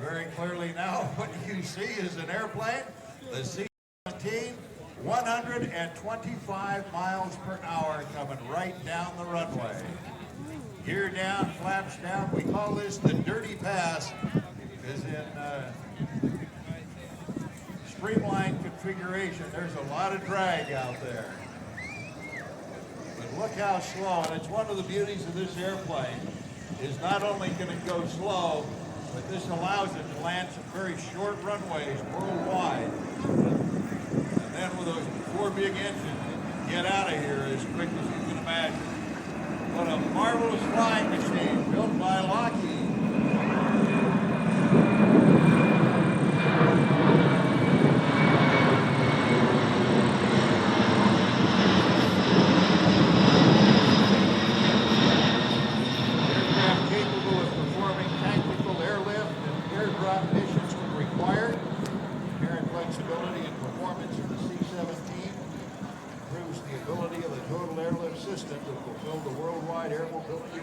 very clearly now. What you see is an airplane, the C-17, 125 miles per hour coming right down the runway. Gear down, flaps down. We call this the dirty pass, because in streamlined configuration, there's a lot of drag out there. But look how slow, and it's one of the beauties of this airplane, is not only can it go slow, but this allows it to land some very short runways worldwide. And then with those 4 big engines, it can get out of here as quick as you can imagine. What a marvelous flying machine built by Lockheed. Missions when required. Inherent flexibility and performance of the C-17 improves the ability of the total airlift system to fulfill the worldwide air mobility